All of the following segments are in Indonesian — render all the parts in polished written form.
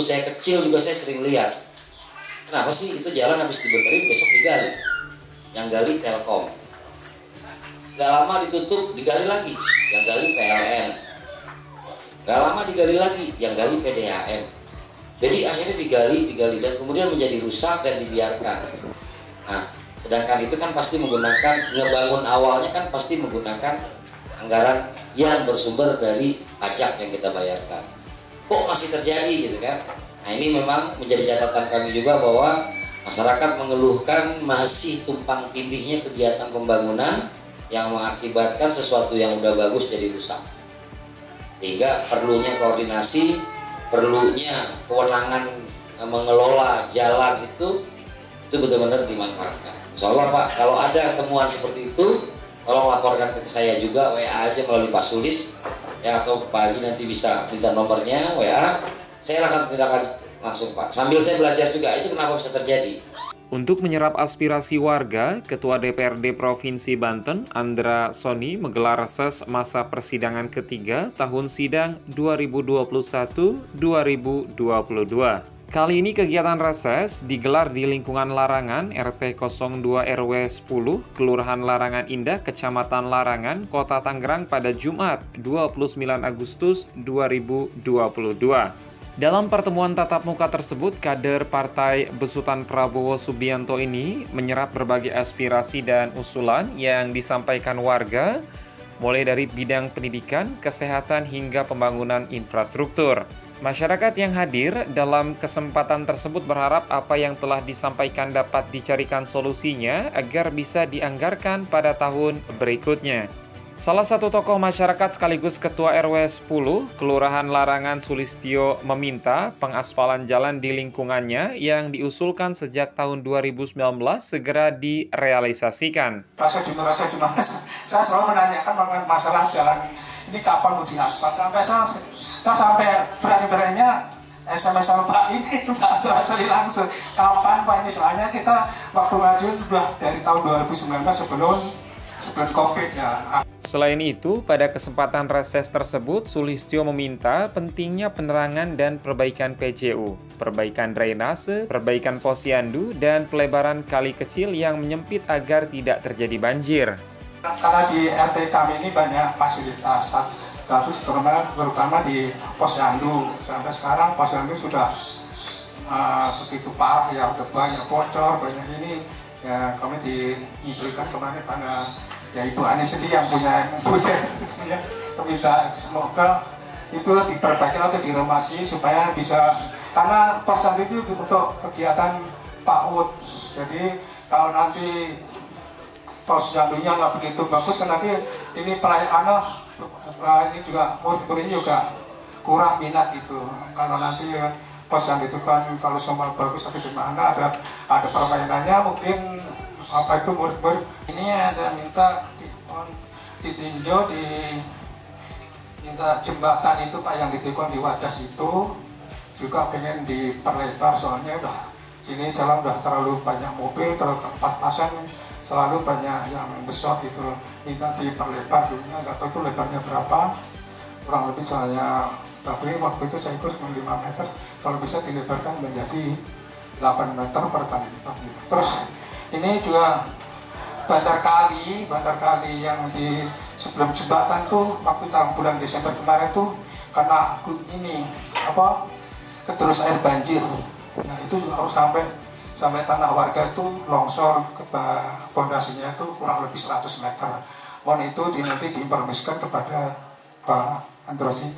saya kecil juga saya sering lihat. Kenapa sih itu jalan habis dibenerin besok digali? Yang gali Telkom. Gak lama ditutup, digali lagi. Yang gali PLN. Gak lama digali lagi, yang gali PDAM. Jadi akhirnya digali dan kemudian menjadi rusak dan dibiarkan. Nah, sedangkan itu kan pasti menggunakan, ngebangun awalnya kan pasti menggunakan anggaran yang bersumber dari pajak yang kita bayarkan. Kok masih terjadi gitu kan? Nah, ini memang menjadi catatan kami juga bahwa masyarakat mengeluhkan masih tumpang tindihnya kegiatan pembangunan yang mengakibatkan sesuatu yang udah bagus jadi rusak. Sehingga perlunya koordinasi, perlunya kewenangan mengelola jalan itu benar-benar dimanfaatkan. Insya Allah Pak, kalau ada temuan seperti itu, tolong laporkan ke saya juga, WA aja melalui Pak Sulis, ya, atau Pak Haji nanti bisa minta nomornya, WA, saya akan tindak langsung Pak. Sambil saya belajar juga, itu kenapa bisa terjadi. Untuk menyerap aspirasi warga, Ketua DPRD Provinsi Banten, Andra Soni, menggelar reses masa persidangan ketiga tahun sidang 2021-2022. Kali ini kegiatan reses digelar di lingkungan Larangan RT 02 RW 10, Kelurahan Larangan Indah, Kecamatan Larangan, Kota Tangerang pada Jumat 29 Agustus 2022. Dalam pertemuan tatap muka tersebut, kader Partai Besutan Prabowo Subianto ini menyerap berbagai aspirasi dan usulan yang disampaikan warga, mulai dari bidang pendidikan, kesehatan, hingga pembangunan infrastruktur. Masyarakat yang hadir dalam kesempatan tersebut berharap apa yang telah disampaikan dapat dicarikan solusinya agar bisa dianggarkan pada tahun berikutnya. Salah satu tokoh masyarakat sekaligus Ketua RW 10, Kelurahan Larangan Sulistyo meminta pengaspalan jalan di lingkungannya yang diusulkan sejak tahun 2019 segera direalisasikan. Merasa di mana? Saya selalu menanyakan masalah jalan ini kapan mau diaspal, sampai berani-beraninya SMS sama Pak ini udah langsung. Kapan Pak ini? Soalnya kita waktu ngajuin udah dari tahun 2019 sebelum COVID ya. Selain itu, pada kesempatan reses tersebut, Sulistyo meminta pentingnya penerangan dan perbaikan PJU, perbaikan drainase, perbaikan posyandu, dan pelebaran kali kecil yang menyempit agar tidak terjadi banjir. Karena di RT kami ini banyak fasilitas, satu terutama di posyandu. Sampai sekarang posyandu sudah begitu parah ya, udah banyak bocor, banyak ini. Ya, kami diinstruksikan kemarin pada ya Ibu Anies sendiri yang punya ya, minta semoga itu diperbaiki atau direnovasi supaya bisa, karena posyandu itu untuk kegiatan PAUD. Jadi kalau nanti posyandunya nggak begitu bagus kan nanti ini pelayanan ini juga murid-muridnya juga kurang minat gitu. Kalau nanti posyandu itu kan kalau semua bagus tapi di mana ada permainannya mungkin apa itu murid-murid ini ada minta ditinjau minta jembatan itu Pak yang ditikung di Wadas itu juga pengen diperlebar, soalnya udah sini jalan udah terlalu banyak mobil, terlalu pas-pasan, selalu banyak yang besar gitu, minta diperlebar dulunya, nggak tahu itu lebarnya berapa, kurang lebih soalnya, tapi waktu itu saya ikut 5 meter, kalau bisa dilebarkan menjadi 8 meter per kali 4 gitu. Terus ini juga bantar kali yang di sebelum jembatan tuh waktu tahun bulan Desember kemarin tuh karena ini keterus air banjir. Nah itu juga harus sampai tanah warga itu longsor ke pondasinya itu kurang lebih 100 meter. Mohon itu nanti diinformasikan kepada Pak Androsi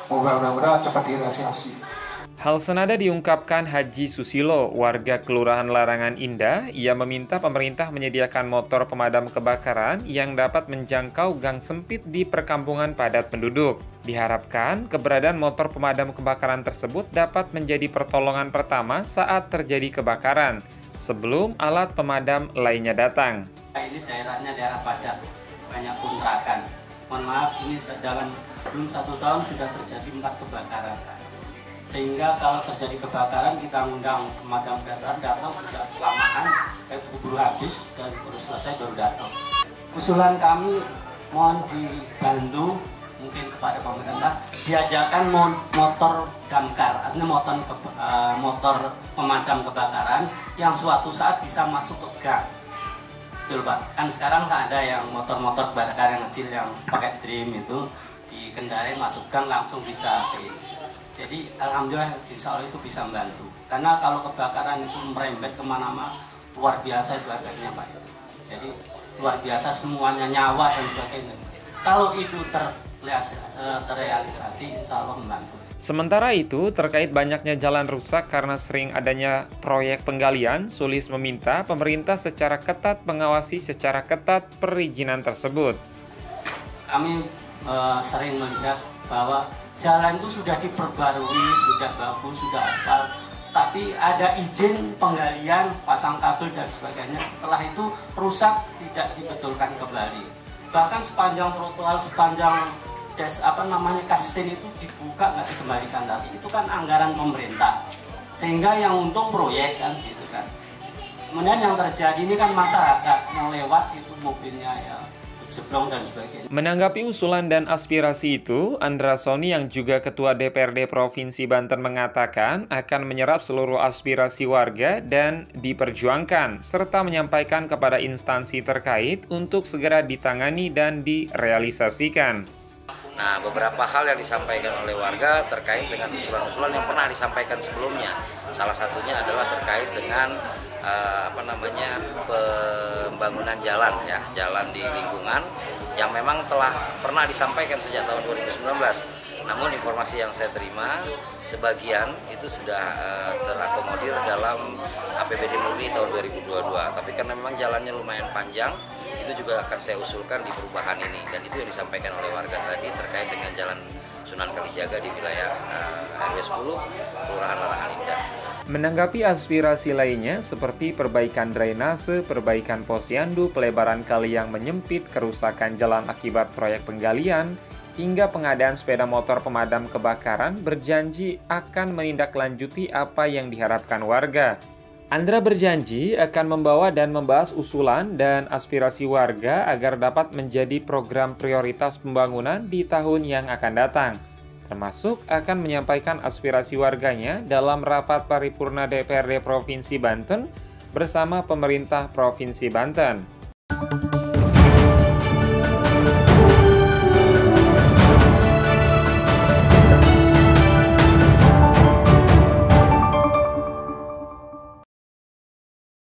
mudah-mudahan cepat direalisasi. Hal senada diungkapkan Haji Susilo, warga Kelurahan Larangan Indah. Ia meminta pemerintah menyediakan motor pemadam kebakaran yang dapat menjangkau gang sempit di perkampungan padat penduduk. Diharapkan keberadaan motor pemadam kebakaran tersebut dapat menjadi pertolongan pertama saat terjadi kebakaran, sebelum alat pemadam lainnya datang. Ini daerahnya daerah padat, banyak kontrakan. Mohon maaf, ini sedangkan belum 1 tahun sudah terjadi 4 kebakaran. Sehingga kalau terjadi kebakaran kita ngundang pemadam kebakaran datang sudah kelamaan, keburu habis dan baru selesai baru datang. Usulan kami mohon dibantu mungkin kepada pemerintah diadakan motor damkar, artinya motor pemadam kebakaran yang suatu saat bisa masuk ke gang. Betul Pak, kan sekarang ada yang motor-motor kebakaran yang kecil yang pakai dream itu dikendarai masuk gang langsung bisa ke ini. Jadi alhamdulillah insya Allah itu bisa membantu. Karena kalau kebakaran itu merembet kemana-mana luar biasa itu efeknya Pak itu. Jadi luar biasa semuanya, nyawa dan sebagainya. Kalau itu terrealisasi insya Allah membantu. Sementara itu, terkait banyaknya jalan rusak karena sering adanya proyek penggalian, Sulis meminta pemerintah secara ketat mengawasi secara ketat perizinan tersebut. Kami sering melihat bahwa jalan itu sudah diperbarui, sudah bagus, sudah aspal, tapi ada izin penggalian, pasang kabel dan sebagainya. Setelah itu rusak, tidak dibetulkan kembali. Bahkan sepanjang trotoar, sepanjang kastin itu dibuka nggak dikembalikan lagi. Itu kan anggaran pemerintah, sehingga yang untung proyek kan gitu kan. Kemudian yang terjadi ini kan masyarakat mau lewat itu mobilnya ya jeblong dan sebagainya. Menanggapi usulan dan aspirasi itu, Andra Soni yang juga Ketua DPRD Provinsi Banten mengatakan akan menyerap seluruh aspirasi warga dan diperjuangkan, serta menyampaikan kepada instansi terkait untuk segera ditangani dan direalisasikan. Nah, beberapa hal yang disampaikan oleh warga terkait dengan usulan-usulan yang pernah disampaikan sebelumnya. Salah satunya adalah terkait dengan pembangunan jalan ya, jalan di lingkungan yang memang telah pernah disampaikan sejak tahun 2019. Namun informasi yang saya terima sebagian itu sudah terakomodir dalam APBD murni tahun 2022. Tapi karena memang jalannya lumayan panjang, itu juga akan saya usulkan di perubahan ini, dan itu yang disampaikan oleh warga tadi terkait dengan jalan Sunan Kalijaga di wilayah RW 10 Kelurahan Larangan Indah. Menanggapi aspirasi lainnya seperti perbaikan drainase, perbaikan posyandu, pelebaran kali yang menyempit, kerusakan jalan akibat proyek penggalian, hingga pengadaan sepeda motor pemadam kebakaran, berjanji akan menindaklanjuti apa yang diharapkan warga. Andra berjanji akan membawa dan membahas usulan dan aspirasi warga agar dapat menjadi program prioritas pembangunan di tahun yang akan datang. Termasuk akan menyampaikan aspirasi warganya dalam rapat paripurna DPRD Provinsi Banten bersama pemerintah Provinsi Banten.